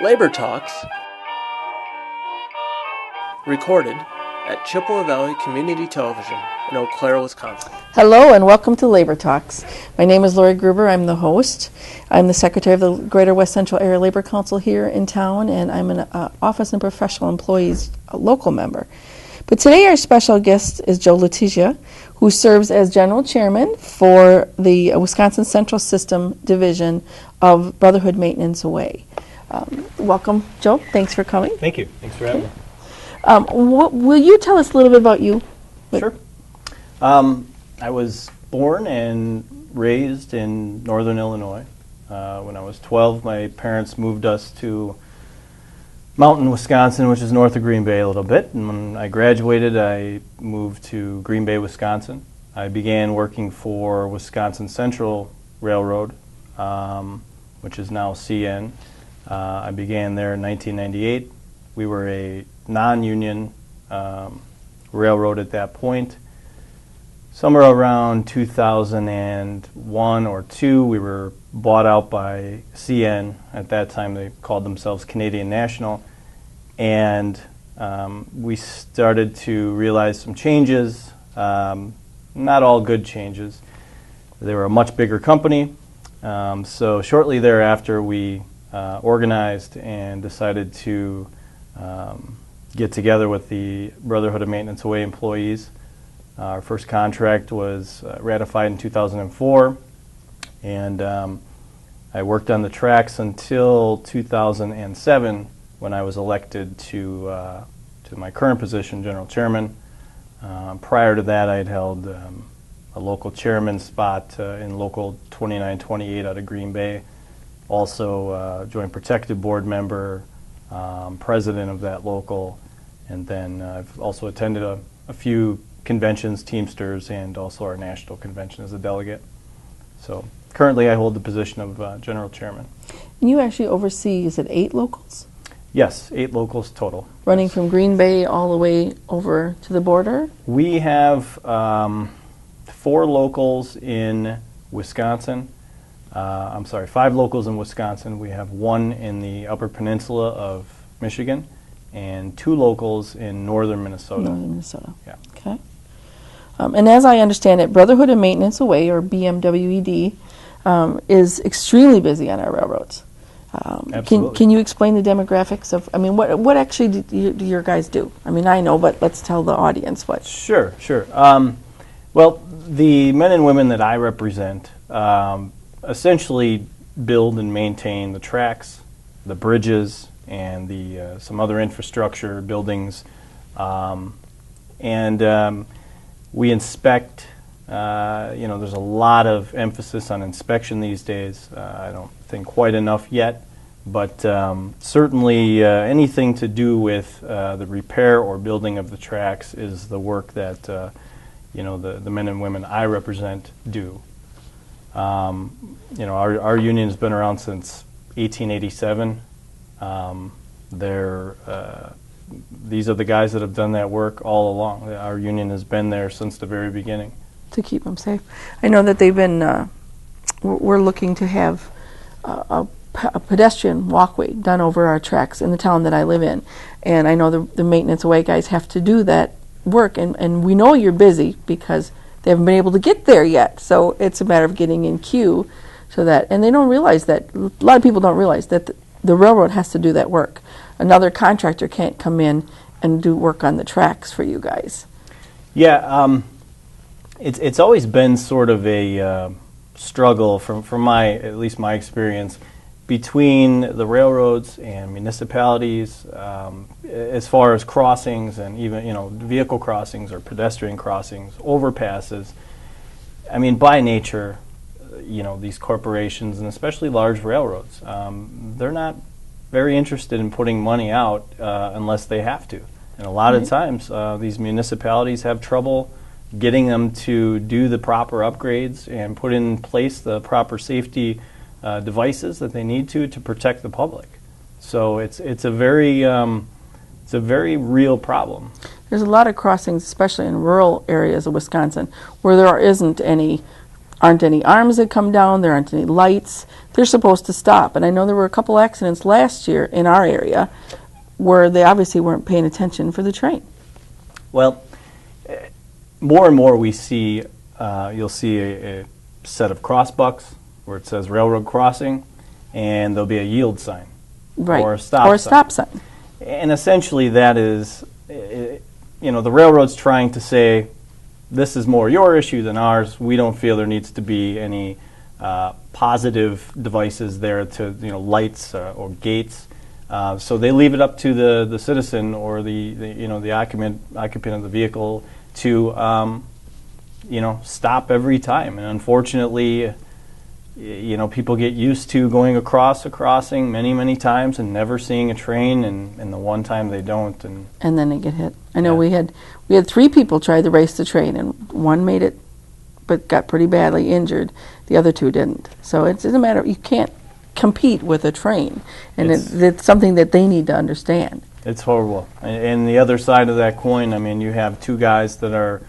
Labor Talks, recorded at Chippewa Valley Community Television in Eau Claire, Wisconsin. Hello and welcome to Labor Talks. My name is Lori Gruber. I'm the host. I'm the secretary of the Greater West Central Area Labor Council here in town, and I'm an Office and Professional Employees local member. But today our special guest is Joe Letizia, who serves as general chairman for the Wisconsin Central System Division of Brotherhood Maintenance Away. Welcome, Joe. Thanks for coming. Thank you. Thanks for having me. Will you tell us a little bit about you? Sure. I was born and raised in northern Illinois. When I was 12, my parents moved us to Mountain, Wisconsin, which is north of Green Bay a little bit. And when I graduated, I moved to Green Bay, Wisconsin. I began working for Wisconsin Central Railroad, which is now CN. I began there in 1998. We were a non-union railroad at that point. Somewhere around 2001 or 2, we were bought out by CN. At that time, they called themselves Canadian National. And we started to realize some changes, not all good changes. They were a much bigger company. So shortly thereafter, we organized and decided to get together with the Brotherhood of Maintenance Away employees. Our first contract was ratified in 2004, and I worked on the tracks until 2007 when I was elected to my current position, General Chairman. Prior to that, I had held a local chairman spot in Local 2928 out of Green Bay. Also, Joint Protective Board member, president of that local, and then I've also attended a few conventions, Teamsters, and also our national convention as a delegate. So currently I hold the position of General Chairman. And you actually oversee, is it 8 locals? Yes, 8 locals total. Running from Green Bay all the way over to the border? We have 4 locals in Wisconsin. 5 locals in Wisconsin. We have 1 in the Upper Peninsula of Michigan and 2 locals in northern Minnesota. Northern Minnesota. Yeah. Okay. And as I understand it, Brotherhood of Maintenance Away, or BMWED, is extremely busy on our railroads. Absolutely. Can you explain the demographics of, what actually do your guys do? I know, but let's tell the audience what. Sure. Well, the men and women that I represent essentially build and maintain the tracks, the bridges, and the some other infrastructure buildings, and we inspect. There's a lot of emphasis on inspection these days. I don't think quite enough yet, but certainly anything to do with the repair or building of the tracks is the work that the men and women I represent do. Our union has been around since 1887. These are the guys that have done that work all along. Our union has been there since the very beginning. To keep them safe. I know that they've been, we're looking to have a pedestrian walkway done over our tracks in the town that I live in. And I know the Maintenance Away guys have to do that work. And we know you're busy because they haven't been able to get there yet. So it's a matter of getting in queue so that, and they don't realize that, a lot of people don't realize that the railroad has to do that work. Another contractor can't come in and do work on the tracks for you guys. Yeah, it's always been sort of a struggle from at least my experience, between the railroads and municipalities as far as crossings and even vehicle crossings or pedestrian crossings, overpasses. By nature, these corporations and especially large railroads, they're not very interested in putting money out unless they have to. And a lot of times these municipalities have trouble getting them to do the proper upgrades and put in place the proper safety devices that they need to protect the public. So it's a very real problem. There's a lot of crossings, especially in rural areas of Wisconsin, where there isn't any aren't any arms that come down, there aren't any lights. They're supposed to stop. And I know there were a couple accidents last year in our area where they obviously weren't paying attention for the train. Well, more and more we see, you'll see a set of crossbucks where it says railroad crossing, and there'll be a yield sign. Right. Or a stop sign. And essentially that is, the railroad's trying to say, this is more your issue than ours. We don't feel there needs to be any positive devices there to, lights or gates. So they leave it up to the citizen or the occupant of the vehicle to, stop every time. And unfortunately, people get used to going across a crossing many, many times and never seeing a train, and the one time they don't. And then they get hit. I know we had 3 people try to race the train, and one made it but got pretty badly injured. The other 2 didn't. So it doesn't matter. You can't compete with a train, and it's something that they need to understand. It's horrible. And the other side of that coin, I mean, you have 2 guys that are,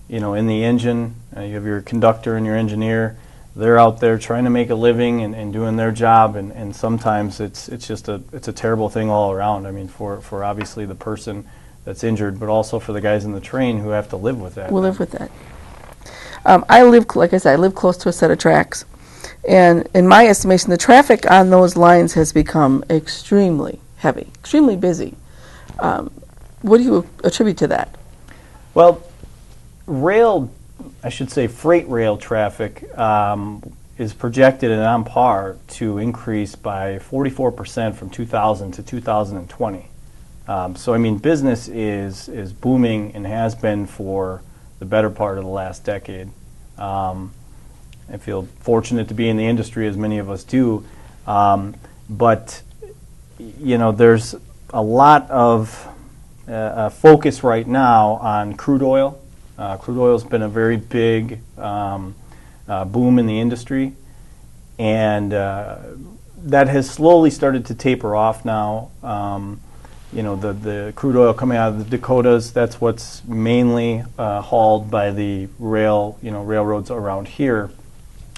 in the engine. You have your conductor and your engineer. They're out there trying to make a living and doing their job, and sometimes it's just a terrible thing all around. I mean, for obviously the person that's injured, but also for the guys in the train who have to live with that. We'll live with that. I live close to a set of tracks, and in my estimation, the traffic on those lines has become extremely heavy, extremely busy. What do you attribute to that? Well, freight rail traffic is projected and on par to increase by 44% from 2000 to 2020. So, I mean, business is booming and has been for the better part of the last decade. I feel fortunate to be in the industry, as many of us do. But, there's a lot of focus right now on crude oil. Crude oil has been a very big boom in the industry, and that has slowly started to taper off now. The crude oil coming out of the Dakotas, that's what's mainly hauled by the railroads around here.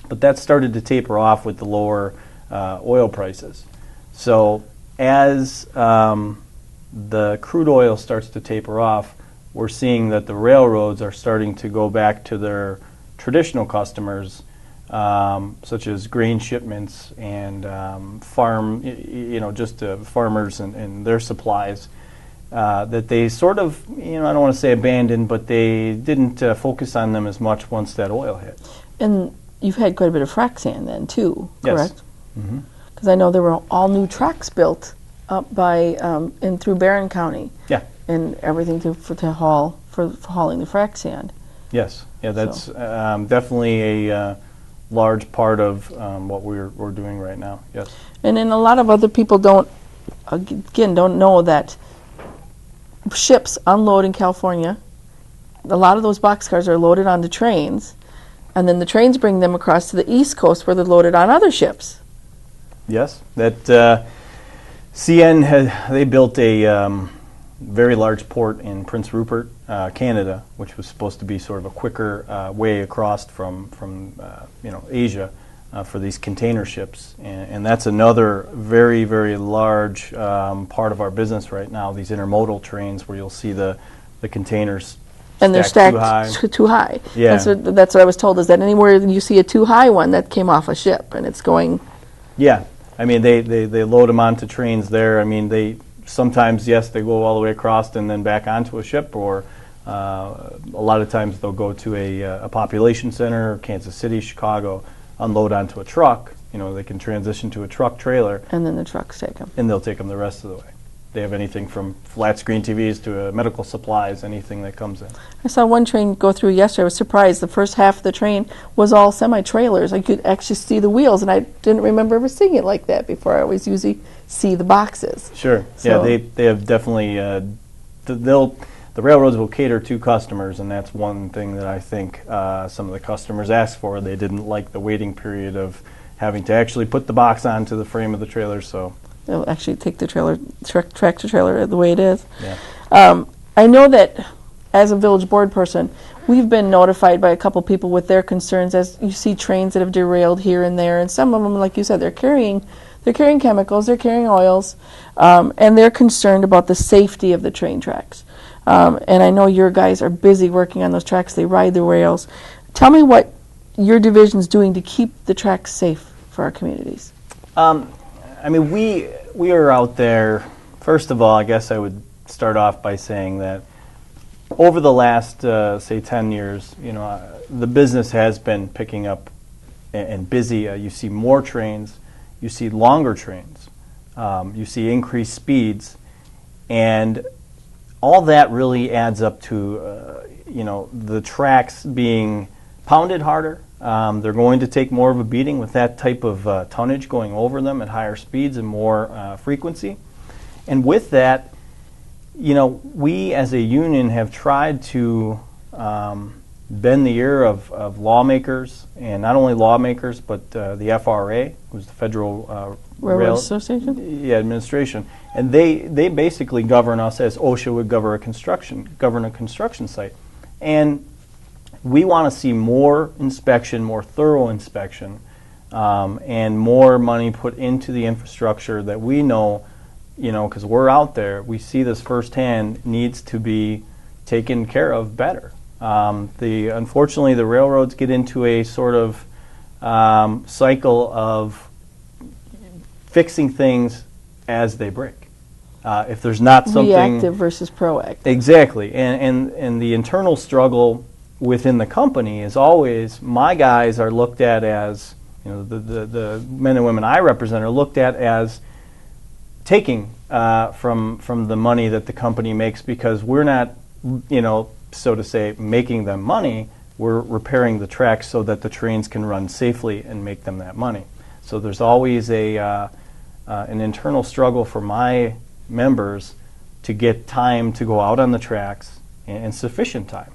But that started to taper off with the lower oil prices. So as the crude oil starts to taper off, we're seeing that the railroads are starting to go back to their traditional customers, such as grain shipments and farmers and their supplies, that they sort of, I don't want to say abandoned, but they didn't focus on them as much once that oil hit. And you've had quite a bit of frac sand then, too, correct? Yes. Because I know there were all new tracks built up by in through Barron County. Yeah. And everything to haul for hauling the frac sand. Yes. Yeah, that's definitely a large part of what we're doing right now. Yes. And then a lot of other people don't know that ships unload in California. A lot of those boxcars are loaded onto trains, and then the trains bring them across to the East Coast where they're loaded on other ships. Yes, that CN they built a very large port in Prince Rupert, Canada, which was supposed to be sort of a quicker way across from Asia for these container ships, and that's another very, very large part of our business right now. These intermodal trains where you'll see the containers. And they're stacked too high. Yeah. That's what I was told, is that anywhere you see a too high one, that came off a ship and it's going. Yeah, I mean they load them onto trains there. I mean they sometimes, yes, they go all the way across and then back onto a ship, or a lot of times they'll go to a population center, Kansas City, Chicago, unload onto a truck. They can transition to a truck trailer. And then the trucks take them. And they'll take them the rest of the way. They have anything from flat screen TVs to medical supplies, anything that comes in. I saw one train go through yesterday. I was surprised. The first half of the train was all semi-trailers. I could actually see the wheels, and I didn't remember ever seeing it like that before. I always usually see the boxes. Sure. So. Yeah, they have definitely, the railroads will cater to customers, and that's one thing that I think some of the customers asked for. They didn't like the waiting period of having to actually put the box onto the frame of the trailer, so... They'll actually take the tractor trailer the way it is. Yeah. I know that as a village board person, we've been notified by a couple people with their concerns as you see trains that have derailed here and there, and some of them, like you said, they're carrying chemicals, they're carrying oils, and they're concerned about the safety of the train tracks. And I know your guys are busy working on those tracks. They ride the rails. Tell me what your division's doing to keep the tracks safe for our communities. I mean, we are out there. First of all, I guess I would start off by saying that over the last, say, 10 years, the business has been picking up and busy. You see more trains, you see longer trains, you see increased speeds, and all that really adds up to, the tracks being pounded harder. They're going to take more of a beating with that type of tonnage going over them at higher speeds and more frequency. And with that, we as a union have tried to bend the ear of lawmakers, and not only lawmakers, but the FRA, who's the Federal Railroad Association? Yeah, administration. And they basically govern us as OSHA would govern a construction site. And we want to see more inspection, more thorough inspection, and more money put into the infrastructure that we know, because we're out there, we see this firsthand, needs to be taken care of better. Unfortunately, the railroads get into a sort of cycle of fixing things as they break. If there's not something reactive versus proactive. Exactly, and the internal struggle within the company is always, my guys are looked at as, the men and women I represent are looked at as taking from the money that the company makes, because we're not, so to say, making them money. We're repairing the tracks so that the trains can run safely and make them that money. So there's always an internal struggle for my members to get time to go out on the tracks, and sufficient time,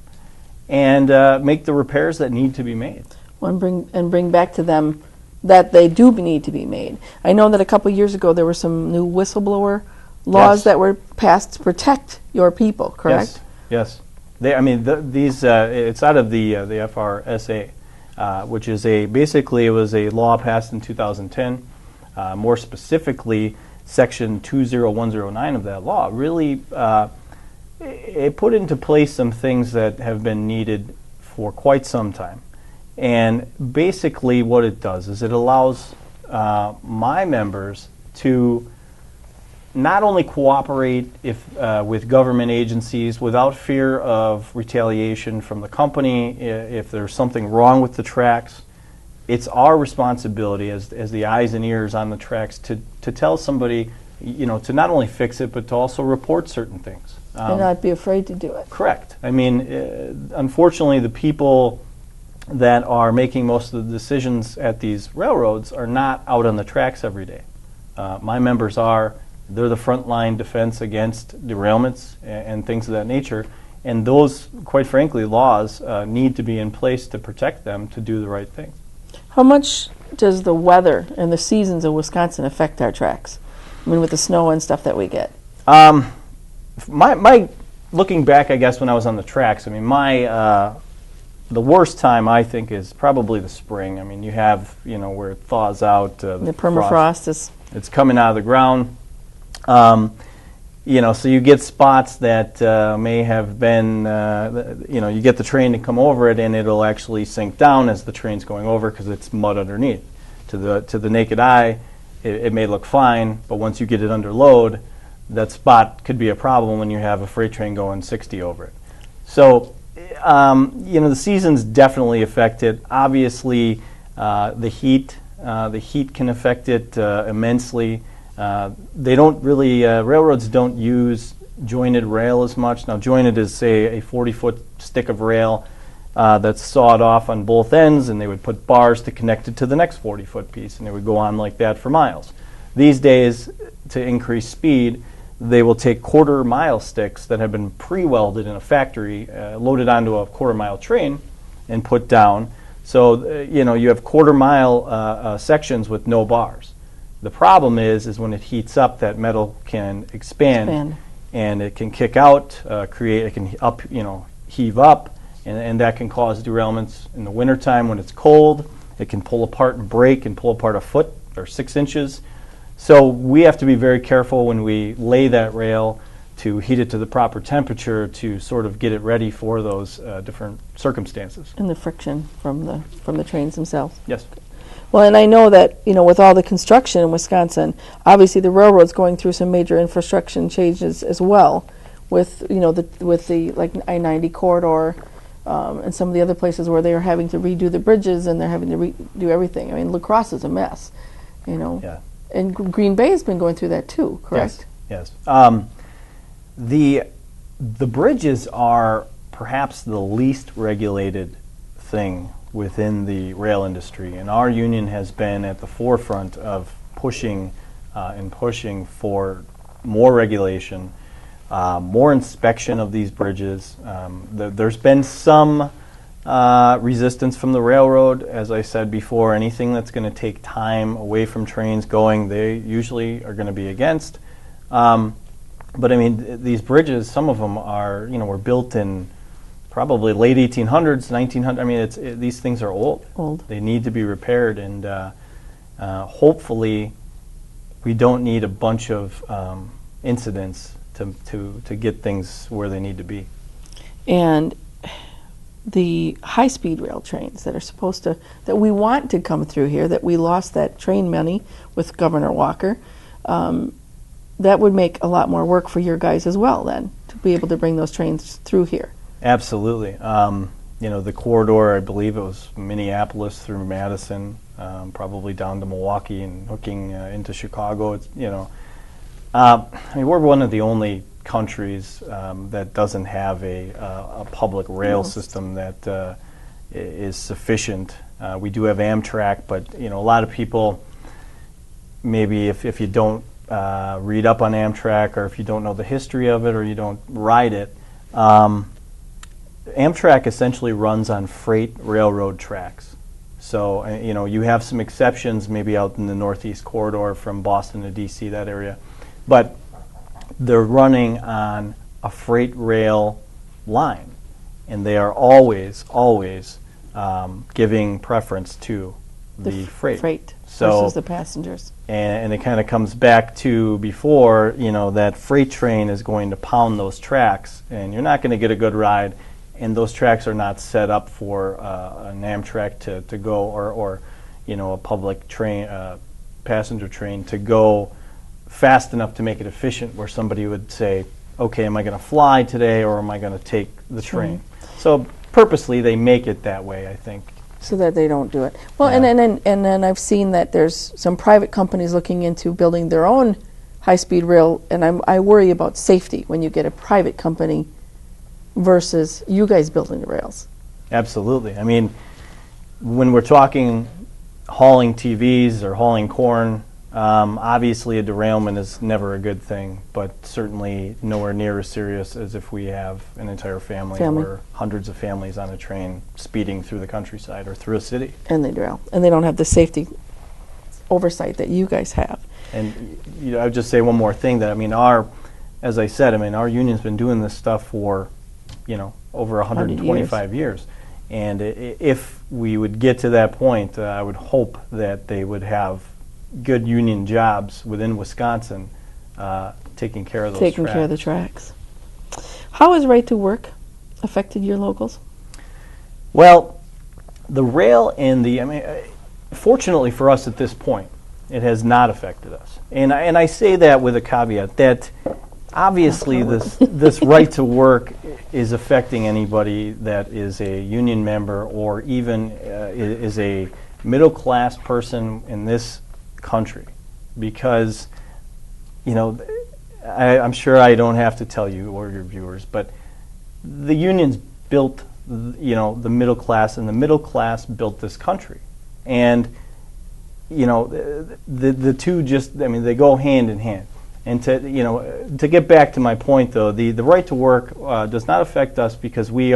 and make the repairs that need to be made. Well, bring back to them that they do need to be made. I know that a couple years ago there were some new whistleblower laws that were passed to protect your people, correct? Yes. It's out of the FRSA, which is basically it was a law passed in 2010. More specifically, Section 20109 of that law really it put into place some things that have been needed for quite some time. And basically what it does is it allows my members to not only cooperate with government agencies without fear of retaliation from the company if there's something wrong with the tracks. It's our responsibility as the eyes and ears on the tracks to tell somebody, to not only fix it, but to also report certain things. And not be afraid to do it. Correct. I mean, unfortunately, the people that are making most of the decisions at these railroads are not out on the tracks every day. My members are. They're the frontline defense against derailments and things of that nature. And those, quite frankly, laws need to be in place to protect them to do the right thing. How much does the weather and the seasons of Wisconsin affect our tracks? I mean, with the snow and stuff that we get. My looking back, I guess, when I was on the tracks, I mean, the worst time, I think, is probably the spring. I mean, you have, where it thaws out. The permafrost it's coming out of the ground. So you get spots that may have been, you get the train to come over it, and it'll actually sink down as the train's going over because it's mud underneath. To the naked eye, it may look fine, but once you get it under load, that spot could be a problem when you have a freight train going 60 over it. So, the seasons definitely affect it. Obviously, the heat can affect it immensely. They don't really, railroads don't use jointed rail as much. Now, jointed is, say, a 40-foot stick of rail that's sawed off on both ends, and they would put bars to connect it to the next 40-foot piece, and they would go on like that for miles. These days, to increase speed, they will take quarter-mile sticks that have been pre-welded in a factory, loaded onto a quarter-mile train, and put down. So, you have quarter-mile sections with no bars. The problem is when it heats up, that metal can expand. And it can kick out, it can heave up, and that can cause derailments in the wintertime when it's cold. It can pull apart and break and pull apart a foot or 6 inches. So we have to be very careful when we lay that rail to heat it to the proper temperature to sort of get it ready for those different circumstances. And the friction from the trains themselves. Yes. Well, and I know that, with all the construction in Wisconsin, obviously the railroad's going through some major infrastructure changes as well, with the like I-90 corridor, and some of the other places where they are having to redo the bridges and they're having to redo everything. I mean, La Crosse is a mess, Yeah. And Green Bay has been going through that too, correct? Yes. The bridges are perhaps the least regulated thing within the rail industry, and our union has been at the forefront of pushing for more regulation, more inspection of these bridges. There's been some resistance from the railroad. As I said before, anything that's going to take time away from trains going, they usually are going to be against. But I mean, these bridges, some of them are, were built in probably late 1800s, 1900. I mean, these things are old. They need to be repaired, and hopefully, we don't need a bunch of incidents to get things where they need to be. And the high-speed rail trains that are that we want to come through here, that we lost that train money with Governor Walker, that would make a lot more work for your guys as well then, to be able to bring those trains through here. Absolutely. The corridor, I believe it was Minneapolis through Madison, probably down to Milwaukee and hooking into Chicago. We're one of the only countries that doesn't have a public rail system that is sufficient. We do have Amtrak, but a lot of people, maybe if you don't read up on Amtrak, or if you don't know the history of it, or you don't ride it, Amtrak essentially runs on freight railroad tracks. So you have some exceptions, maybe out in the Northeast corridor from Boston to D.C., that area, but they're running on a freight rail line, and they are always giving preference to the freight versus the passengers. And it kind of comes back to before, that freight train is going to pound those tracks, and you're not going to get a good ride, and those tracks are not set up for an Amtrak to go, or a public train, passenger train to go fast enough to make it efficient, where somebody would say, okay, am I going to fly today, or am I going to take the train? So purposely they make it that way, I think. So that they don't do it. Well, Yeah. and then I've seen that there's some private companies looking into building their own high-speed rail, and I worry about safety when you get a private company versus you guys building the rails. Absolutely. I mean, when we're talking hauling TVs or hauling corn, obviously a derailment is never a good thing, but certainly nowhere near as serious as if we have an entire family. Or hundreds of families on a train speeding through the countryside or through a city. And they derail. And they don't have the safety oversight that you guys have. And I would just say one more thing, that as I said, our union's been doing this stuff for over 125 years. And if we would get to that point, I would hope that they would have good union jobs within Wisconsin taking care of those Taking care of the tracks. How has right to work affected your locals? Well, the rail and fortunately for us at this point, it has not affected us. And I say that with a caveat that obviously this right to work is affecting anybody that is a union member, or even is a middle class person in this country, because I'm sure I don't have to tell you or your viewers, but the unions built the middle class, and the middle class built this country, and the two they go hand in hand. And to get back to my point, though, the right to work does not affect us, because we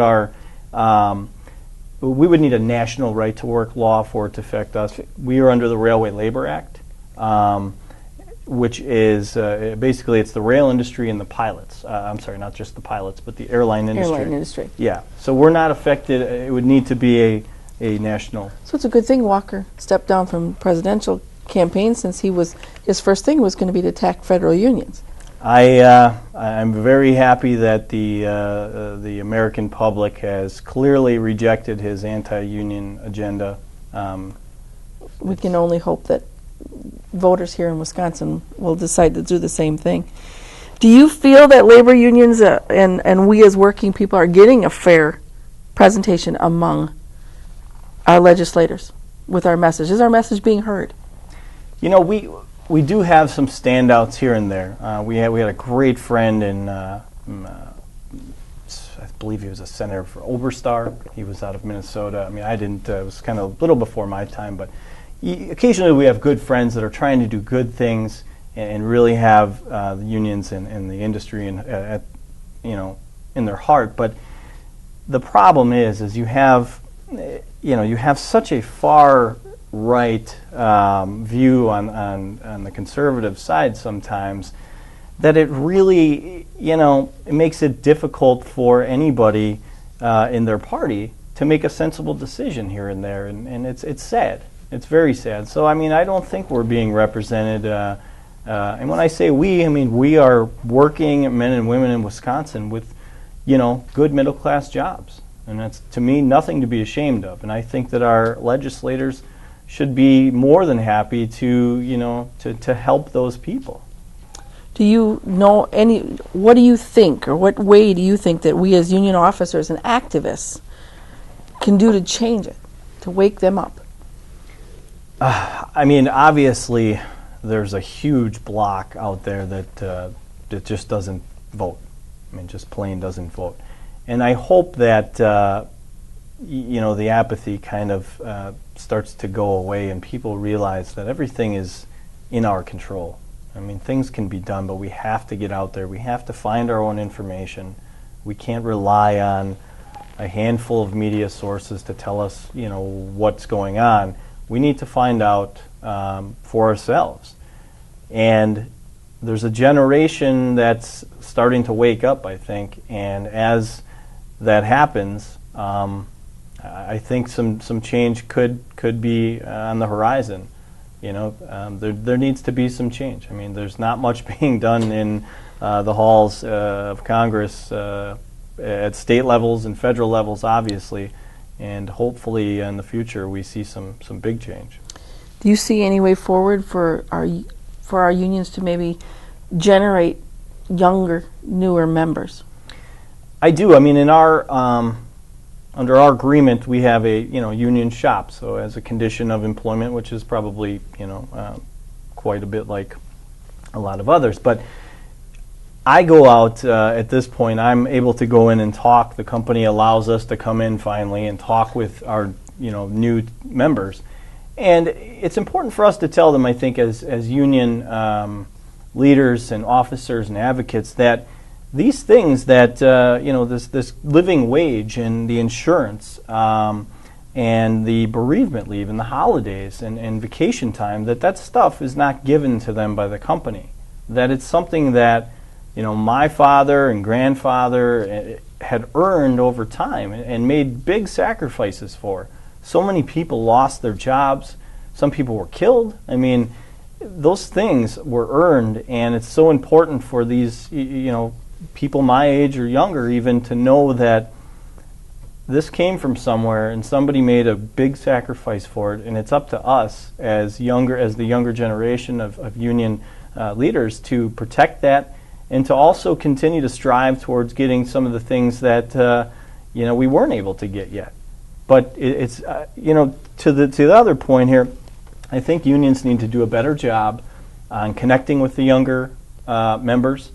would need a national right to work law for it to affect us. We are under the Railway Labor Act. which is basically it's the rail industry and the pilots. I'm sorry, not just the pilots, but the airline industry. Airline industry. Yeah. So we're not affected. It would need to be a national. So it's a good thing Walker stepped down from presidential campaign, since his first thing was going to be to attack federal unions. I'm very happy that the American public has clearly rejected his anti-union agenda. We can only hope that voters here in Wisconsin will decide to do the same thing. Do you feel that labor unions and we as working people are getting a fair presentation among our legislators with our message? Is our message being heard? You know, we do have some standouts here and there. We had a great friend in, I believe he was a senator for Oberstar. He was out of Minnesota. I mean, I didn't, it was kind of a little before my time, but occasionally we have good friends that are trying to do good things and really have the unions and the industry in their heart. But the problem is you have such a far right view on the conservative side sometimes that it really, it makes it difficult for anybody in their party to make a sensible decision here and there, and it's sad. It's very sad. So, I mean, I don't think we're being represented. And when I say we, I mean we are working men and women in Wisconsin with, good middle-class jobs. And that's, to me, nothing to be ashamed of. And I think that our legislators should be more than happy to help those people. Do you know what do you think, or what way do you think that we as union officers and activists can do to change it, to wake them up? I mean, obviously, there's a huge block out there that just doesn't vote. I mean, just plain doesn't vote. And I hope that, the apathy kind of starts to go away and people realize that everything is in our control. I mean, things can be done, but we have to get out there. We have to find our own information. We can't rely on a handful of media sources to tell us, what's going on. We need to find out for ourselves. And there's a generation that's starting to wake up, I think, and as that happens, I think some change could be on the horizon. There needs to be some change. I mean, there's not much being done in the halls of Congress at state levels and federal levels, obviously, and hopefully in the future we see some big change. Do you see any way forward for our unions to maybe generate younger, newer members? I do. I mean, in our under our agreement, we have a union shop. So as a condition of employment, which is probably quite a bit like a lot of others, but I go out at this point. I'm able to go in and talk. The company allows us to come in finally and talk with our new members, and it's important for us to tell them, I think, as union leaders and officers and advocates, that these things that this living wage and the insurance and the bereavement leave and the holidays and vacation time, that stuff is not given to them by the company. That it's something that my father and grandfather had earned over time and made big sacrifices for. So many people lost their jobs. Some people were killed. I mean, those things were earned, and it's so important for these people my age or younger even to know that this came from somewhere and somebody made a big sacrifice for it, and it's up to us as the younger generation of union leaders to protect that and to also continue to strive towards getting some of the things that we weren't able to get yet. But it's to the other point here, I think unions need to do a better job on connecting with the younger members.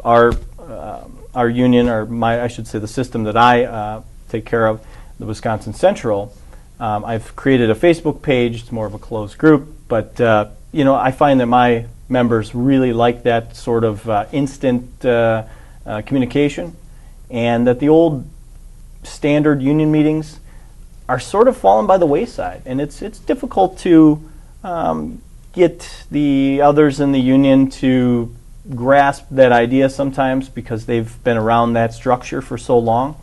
Our union, I should say the system that I take care of, the Wisconsin Central, I've created a Facebook page. It's more of a closed group, but I find that my members really like that sort of instant communication, and that the old standard union meetings are sort of fallen by the wayside, and it's difficult to get the others in the union to grasp that idea sometimes because they've been around that structure for so long.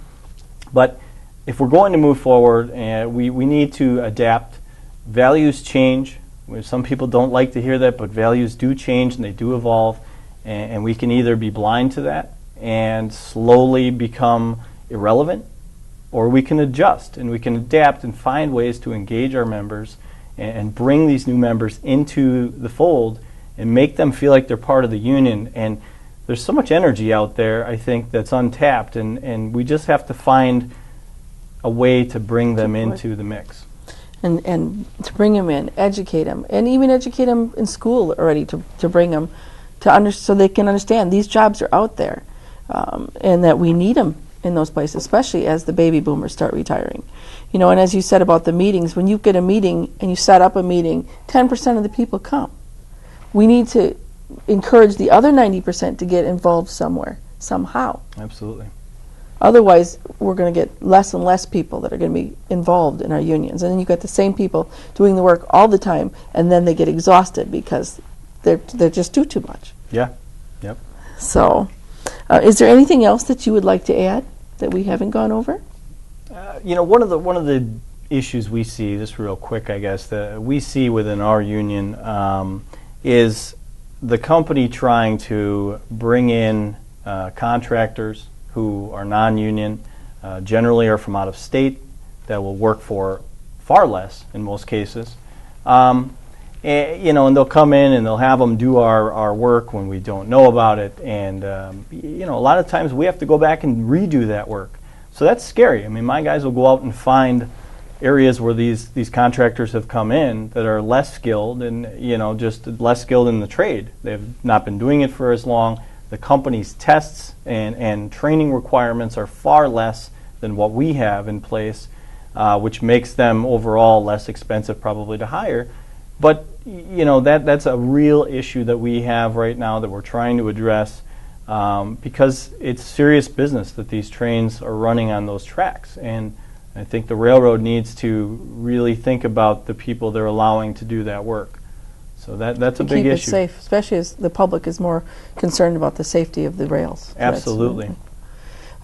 But if we're going to move forward, we need to adapt. Values change. Some people don't like to hear that, but values do change and they do evolve. And we can either be blind to that and slowly become irrelevant, or we can adjust and we can adapt and find ways to engage our members and bring these new members into the fold and make them feel like they're part of the union. And there's so much energy out there, I think, that's untapped, and we just have to find a way to bring them into the mix. And to bring them in, educate them, and even educate them in school already to bring them so they can understand these jobs are out there, and that we need them in those places, especially as the baby boomers start retiring. You know, and as you said about the meetings, when you get a meeting and you set up a meeting, 10% of the people come. We need to encourage the other 90% to get involved somewhere, somehow. Absolutely. Otherwise, we're going to get less and less people that are going to be involved in our unions. And then you've got the same people doing the work all the time, and then they get exhausted because they're just too much. Yeah. Yep. So, is there anything else that you would like to add that we haven't gone over? You know, one of the issues we see, just real quick, I guess, that we see within our union is the company trying to bring in contractors who are non-union, generally are from out of state, that will work for far less in most cases. You know, and they'll come in and they'll have them do our work when we don't know about it. And, you know, a lot of times we have to go back and redo that work. So that's scary. I mean, my guys will go out and find areas where these contractors have come in that are less skilled and, you know, just less skilled in the trade. They've not been doing it for as long. The company's tests and training requirements are far less than what we have in place, which makes them overall less expensive probably to hire. But, you know, that's a real issue that we have right now that we're trying to address, because it's serious business that these trains are running on those tracks. And I think the railroad needs to really think about the people they're allowing to do that work. So that's a big issue. Keep it safe, especially as the public is more concerned about the safety of the rails. Absolutely.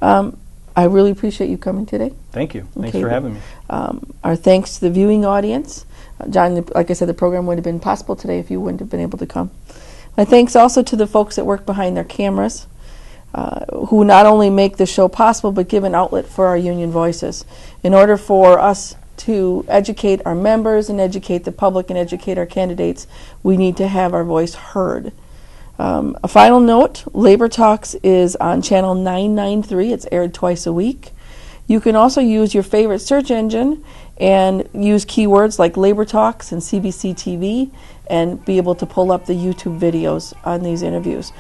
I really appreciate you coming today. Thank you. Thanks for having me. Our thanks to the viewing audience. John, like I said, the program would have been possible today if you wouldn't have been able to come. My thanks also to the folks that work behind their cameras, who not only make the show possible, but give an outlet for our union voices. In order for us to educate our members and educate the public and educate our candidates, we need to have our voice heard. A final note, Labor Talks is on channel 993. It's aired twice a week. You can also use your favorite search engine and use keywords like Labor Talks and CBC TV and be able to pull up the YouTube videos on these interviews.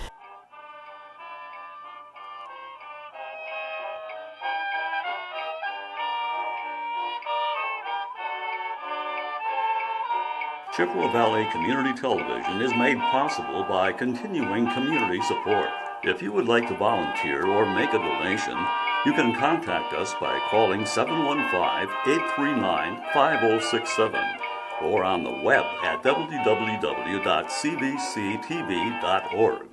Chippewa Valley Community Television is made possible by continuing community support. If you would like to volunteer or make a donation, you can contact us by calling 715-839-5067 or on the web at www.cbctv.org.